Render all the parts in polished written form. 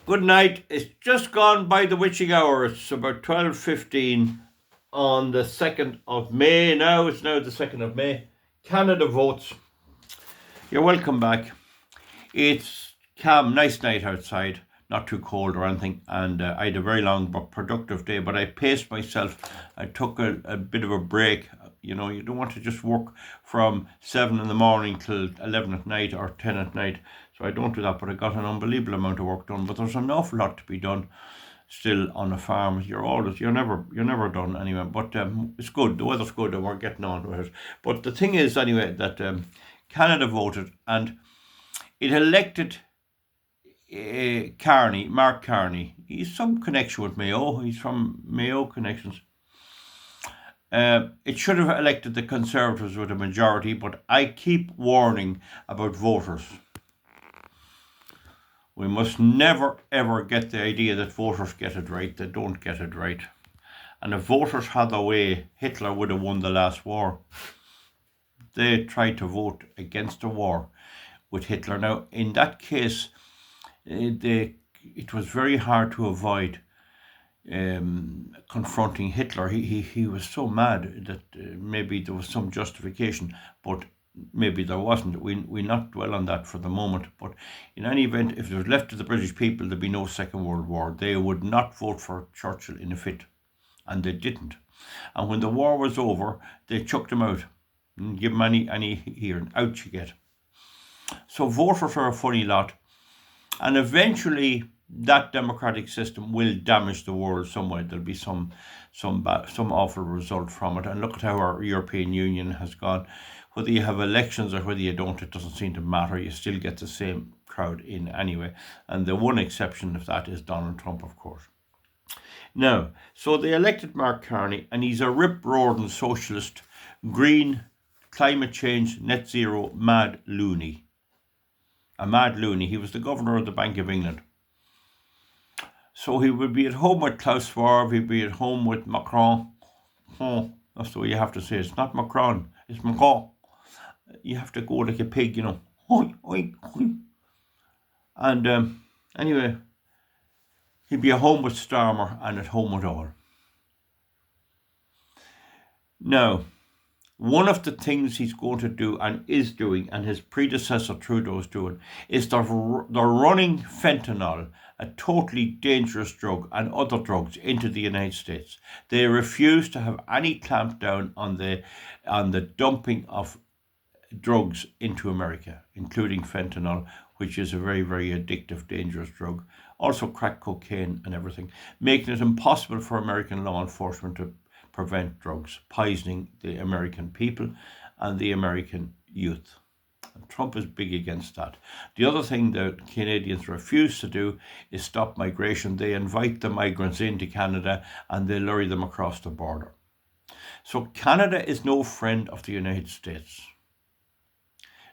Good night. It's just gone by the witching hour. It's about 12:15 on the 2nd of May. It's now the 2nd of May. Canada votes. You're welcome back. It's calm, nice night outside. Not too cold or anything. And I had a very long but productive day. But I paced myself. I took a bit of a break. You know, you don't want to just work from 7 in the morning till 11 at night or 10 at night. So I don't do that, but I got an unbelievable amount of work done. But there's an awful lot to be done still on a farm. You're never done anyway. But it's good. The weather's good, and we're getting on with it. But the thing is, anyway, that Canada voted, and it elected Mark Carney. He's some connection with Mayo. He's from Mayo connections. It should have elected the Conservatives with a majority, but I keep warning about voters. We must never ever get the idea that voters get it right. They don't get it right. And if voters had their way, Hitler would have won the last war. They tried to vote against the war with Hitler. Now, in that case, it was very hard to avoid confronting Hitler. He was so mad that maybe there was some justification, but maybe there wasn't. We not dwell on that for the moment. But in any event, if it was left to the British people, there'd be no Second World War. They would not vote for Churchill in a fit, and they didn't. And when the war was over, they chucked him out and give him any hearing. Out you get. So voters are a funny lot, and eventually that democratic system will damage the world some way. There'll be some awful result from it. And look at how our European Union has gone. Whether you have elections or whether you don't, it doesn't seem to matter. You still get the same crowd in anyway. And the one exception of that is Donald Trump, of course. Now, so they elected Mark Carney, and he's a rip-roaring socialist, green, climate change, net zero, mad loony. A mad loony. He was the governor of the Bank of England. So he would be at home with Klaus Schwab, he'd be at home with Macron. Oh, that's the way you have to say it. It's not Macron, it's Macron. You have to go like a pig, you know. Oink, oink, oink. And anyway, he'd be at home with Starmer and at home with all. Now, one of the things he's going to do and is doing, and his predecessor Trudeau's doing, is they're running fentanyl, a totally dangerous drug, and other drugs into the United States. They refuse to have any clampdown on the dumping of drugs into America, including fentanyl, which is a very, very addictive, dangerous drug. Also crack cocaine and everything, making it impossible for American law enforcement to prevent drugs, poisoning the American people and the American youth. And Trump is big against that. The other thing that Canadians refuse to do is stop migration. They invite the migrants into Canada and they lure them across the border. So Canada is no friend of the United States.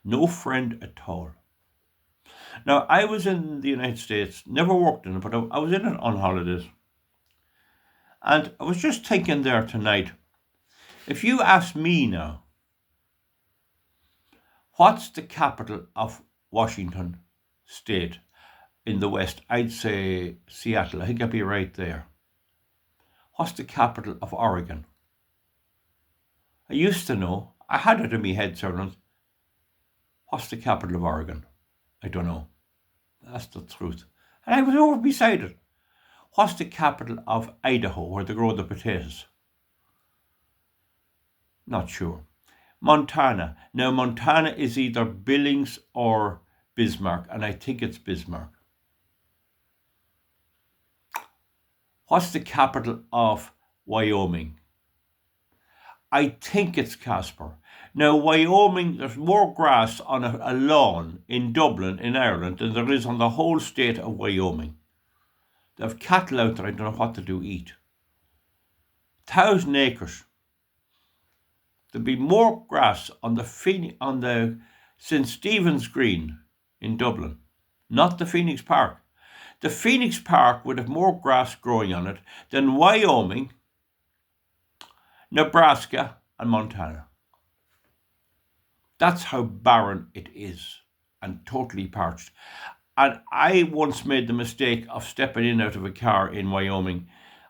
No friend at all. Now, I was in the United States, never worked in it, but I was in it on holidays. And I was just thinking there tonight, if you ask me now, what's the capital of Washington State in the West? I'd say Seattle. I think I'd be right there. What's the capital of Oregon? I used to know. I had it in my head several. What's the capital of Oregon? I don't know. That's the truth. And I was over beside it. What's the capital of Idaho, where they grow the potatoes? Not sure. Montana. Now, Montana is either Billings or Bismarck, and I think it's Bismarck. What's the capital of Wyoming? I think it's Casper. Now, Wyoming, there's more grass on a lawn in Dublin, in Ireland, than there is on the whole state of Wyoming. They have cattle out there, I don't know what to do, eat. 1,000 acres. There'll be more grass on the St. Stephen's Green in Dublin, not the Phoenix Park. The Phoenix Park would have more grass growing on it than Wyoming, Nebraska, and Montana. That's how barren it is and totally parched. And I once made the mistake of stepping in out of a car in Wyoming,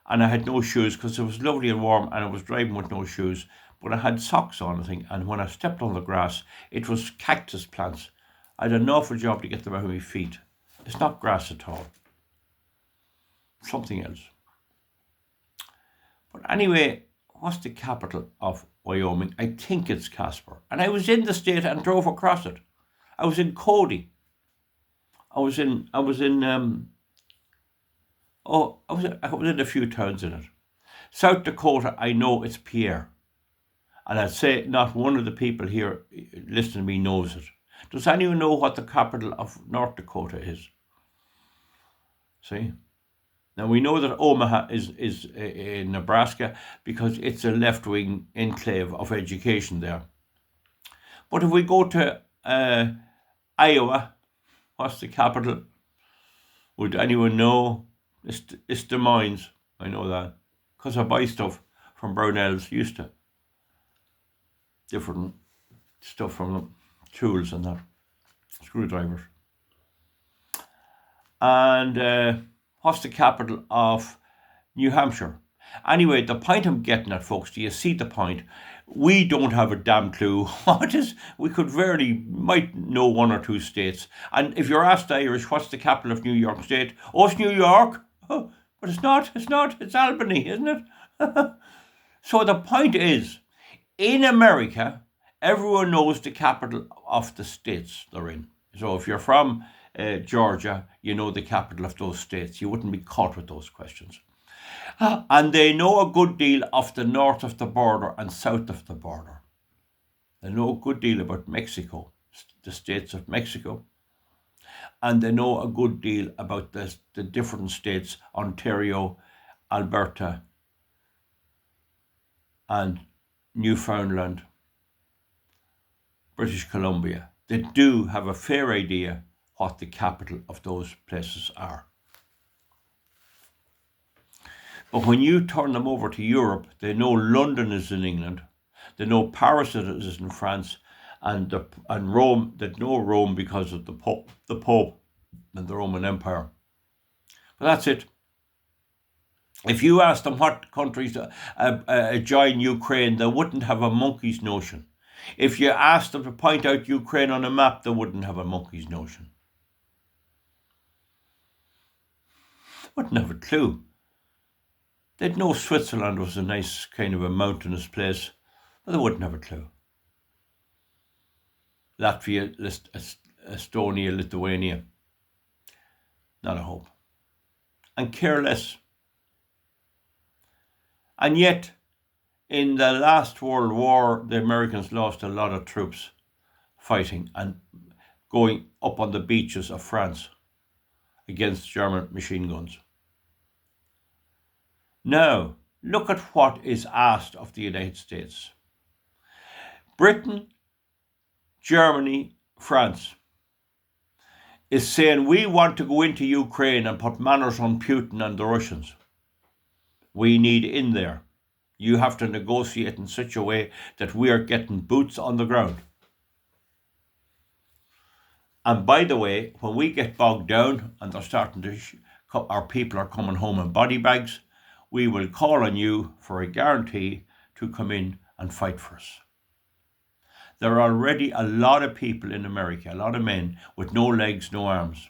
and I had no shoes because it was lovely and warm, and I was driving with no shoes. But I had socks on, I think, and when I stepped on the grass, it was cactus plants. I had an awful job to get them out of my feet. It's not grass at all. Something else. But anyway, what's the capital of Wyoming? I think it's Casper. And I was in the state and drove across it. I was in Cody. I was in a few towns in it. South Dakota, I know it's Pierre. And I'd say not one of the people here listening to me knows it. Does anyone know what the capital of North Dakota is? See? Now we know that Omaha is in Nebraska because it's a left-wing enclave of education there. But if we go to Iowa, what's the capital? Would anyone know? It's Des Moines. I know that because I buy stuff from Brownells. Used to different stuff from them, tools and that, screwdrivers. And what's the capital of New Hampshire? Anyway, the point I'm getting at, folks, do you see the point? We don't have a damn clue what is. We might know one or two states. And if you're asked Irish, what's the capital of New York State? Oh, it's New York. Oh, but it's not. It's Albany, isn't it? So the point is, in America, everyone knows the capital of the states they're in. So if you're from Georgia, you know the capital of those states. You wouldn't be caught with those questions. And they know a good deal of the north of the border and south of the border. They know a good deal about Mexico, the states of Mexico. And they know a good deal about the different states, Ontario, Alberta, and Newfoundland, British Columbia. They do have a fair idea what the capital of those places are. But when you turn them over to Europe, they know London is in England, they know Paris is in France, and Rome. They know Rome because of the Pope and the Roman Empire. But that's it. If you ask them what countries join Ukraine, they wouldn't have a monkey's notion. If you asked them to point out Ukraine on a map, they wouldn't have a monkey's notion. Wouldn't have a clue. They'd know Switzerland was a nice kind of a mountainous place, but they wouldn't have a clue. Latvia, Estonia, Lithuania, not a hope. And care less. And yet, in the last World War, the Americans lost a lot of troops fighting and going up on the beaches of France against German machine guns. Now, look at what is asked of the United States. Britain, Germany, France is saying we want to go into Ukraine and put manners on Putin and the Russians. We need in there. You have to negotiate in such a way that we are getting boots on the ground. And by the way, when we get bogged down and they're starting to, our people are coming home in body bags, we will call on you for a guarantee to come in and fight for us. There are already a lot of people in America, a lot of men with no legs, no arms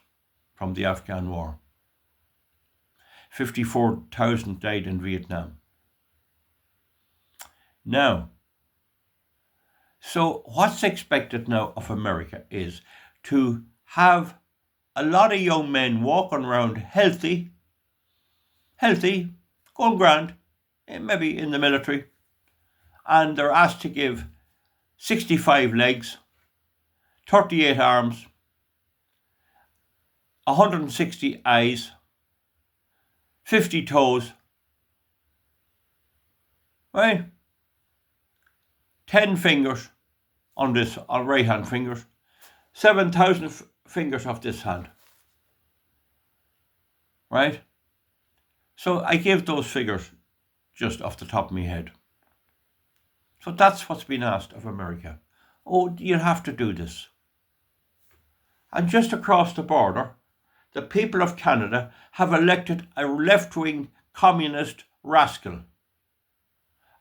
from the Afghan war. 54,000 died in Vietnam. Now, so what's expected now of America is to have a lot of young men walking around healthy, going grand, maybe in the military, and they're asked to give 65 legs, 38 arms, 160 eyes, 50 toes, right? 10 fingers on right hand fingers, 7,000 fingers of this hand, right? So I gave those figures just off the top of my head. So that's what's been asked of America. Oh, you have to do this. And just across the border, the people of Canada have elected a left-wing communist rascal.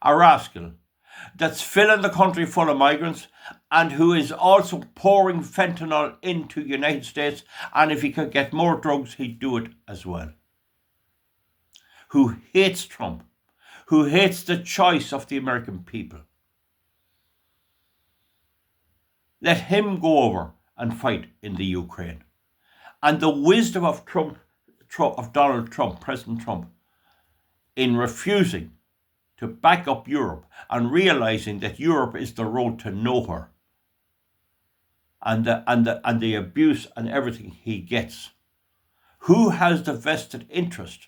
A rascal that's filling the country full of migrants and who is also pouring fentanyl into the United States, and if he could get more drugs, he'd do it as well. Who hates Trump, who hates the choice of the American people. Let him go over and fight in the Ukraine. And the wisdom of Donald Trump, President Trump, in refusing to back up Europe and realizing that Europe is the road to nowhere, and the abuse and everything he gets. Who has the vested interest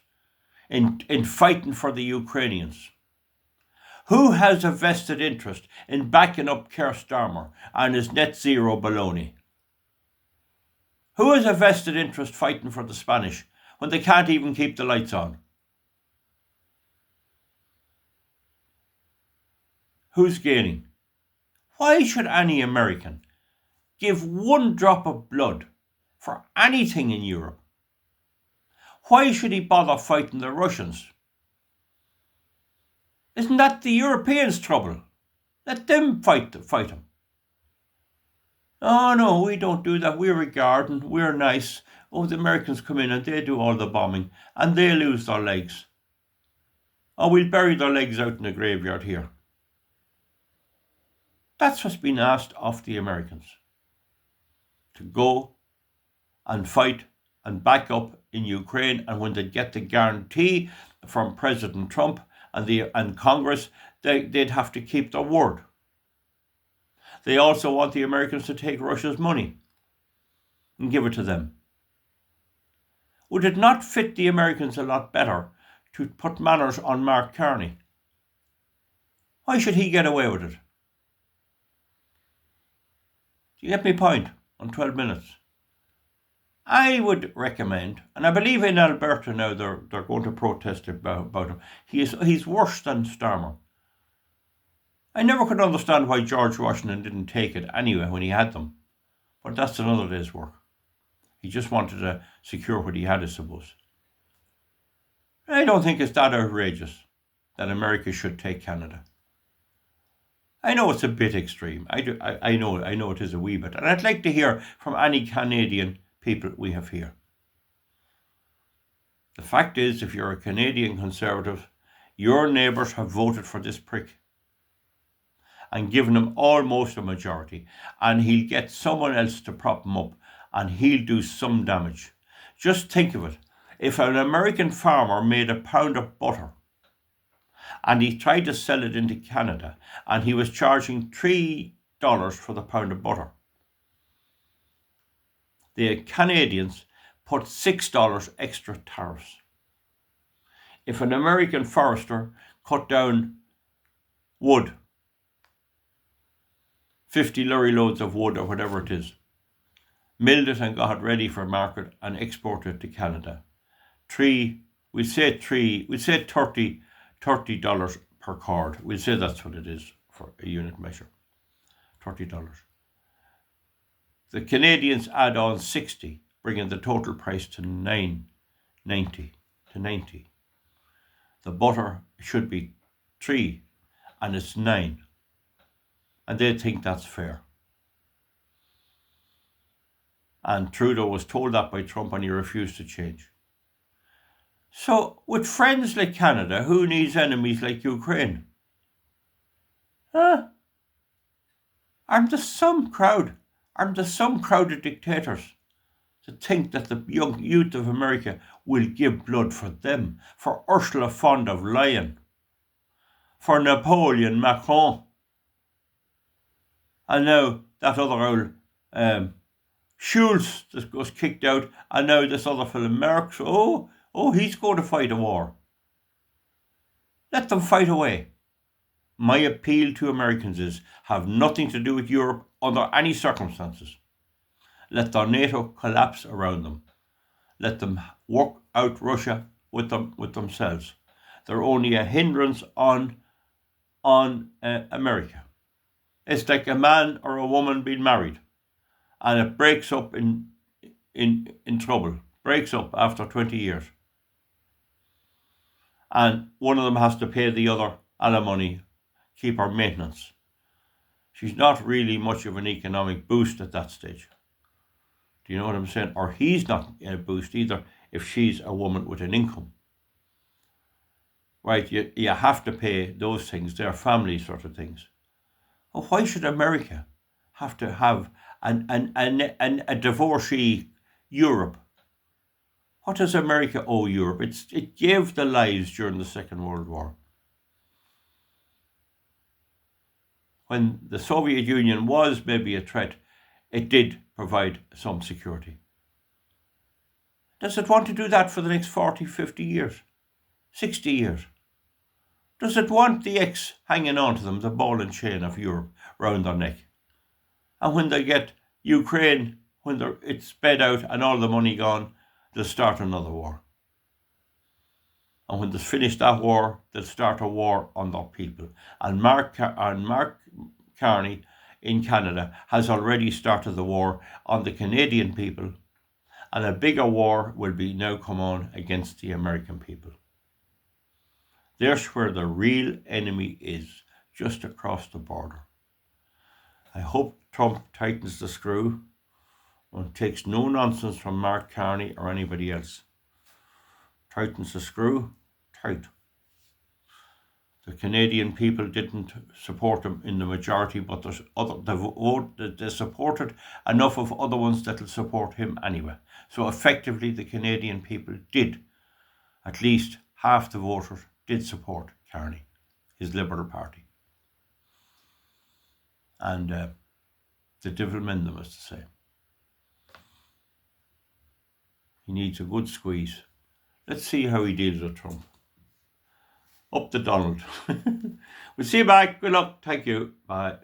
in fighting for the Ukrainians? Who has a vested interest in backing up Keir Starmer and his net zero baloney? Who has a vested interest fighting for the Spanish when they can't even keep the lights on? Who's gaining? Why should any American give one drop of blood for anything in Europe? Why should he bother fighting the Russians? Isn't that the Europeans' trouble? Let them fight him. Oh no, we don't do that. We're regarding, we're nice. Oh, the Americans come in and they do all the bombing and they lose their legs. Oh, we'll bury their legs out in the graveyard here. That's what's been asked of the Americans. To go and fight and back up in Ukraine, and when they get the guarantee from President Trump and Congress, they'd have to keep their word. They also want the Americans to take Russia's money and give it to them. Would it not fit the Americans a lot better to put manners on Mark Carney? Why should he get away with it? Do you get my point on 12 minutes? I would recommend, and I believe in Alberta now they're going to protest about him. He's worse than Starmer. I never could understand why George Washington didn't take it anyway when he had them. But that's another day's work. He just wanted to secure what he had, I suppose. I don't think it's that outrageous that America should take Canada. I know it's a bit extreme. I know it is a wee bit. And I'd like to hear from any Canadian people we have here. The fact is, if you're a Canadian Conservative, your neighbours have voted for this prick and given him almost a majority, and he'll get someone else to prop him up and he'll do some damage. Just think of it. If an American farmer made a pound of butter and he tried to sell it into Canada and he was charging $3 for the pound of butter, the Canadians put $6 extra tariffs. If an American forester cut down wood, 50 lorry loads of wood or whatever it is, milled it and got it ready for market and exported it to Canada, $30 per cord. We'll say that's what it is for a unit measure, $30. The Canadians add on 60, bringing the total price to $9.90 to 90. The butter should be 3 and it's 9. And they think that's fair. And Trudeau was told that by Trump and he refused to change. So, with friends like Canada, who needs enemies like Ukraine? Aren't there some crowd of dictators to think that the young youth of America will give blood for them, for Ursula von der Leyen, for Napoleon Macron, and now that other old Schulz that was kicked out, and now this other fellow Merckx. Oh, he's going to fight a war. Let them fight away. My appeal to Americans is, have nothing to do with Europe under any circumstances. Let their NATO collapse around them. Let them work out Russia with themselves. They're only a hindrance on America. It's like a man or a woman being married and it breaks up in trouble. breaks up after 20 years. And one of them has to pay the other alimony, keep her maintenance. She's not really much of an economic boost at that stage. Do you know what I'm saying? Or he's not a boost either if she's a woman with an income. Right, you have to pay those things. They're family sort of things. Well, why should America have to have a divorcee Europe? What does America owe Europe? It gave the lives during the Second World War. When the Soviet Union was maybe a threat, it did provide some security. Does it want to do that for the next 40, 50 years? 60 years? Does it want the X hanging on to them, the ball and chain of Europe, round their neck? And when they get Ukraine, when it's sped out and all the money gone, they'll start another war. And when they finish that war, they'll start a war on their people. And Mark Carney in Canada has already started the war on the Canadian people. And a bigger war will be now come on against the American people. There's where the real enemy is, just across the border. I hope Trump tightens the screw and takes no nonsense from Mark Carney or anybody else. Tightens the screw, tight. The Canadian people didn't support him in the majority, but there's they supported enough of other ones that'll support him anyway. So effectively, the Canadian people did, at least half the voters did support Carney, his Liberal Party. And the devil mend them, as to say. He needs a good squeeze. Let's see how he deals with Trump. Up to Donald. We'll see you back. Good luck. Thank you. Bye.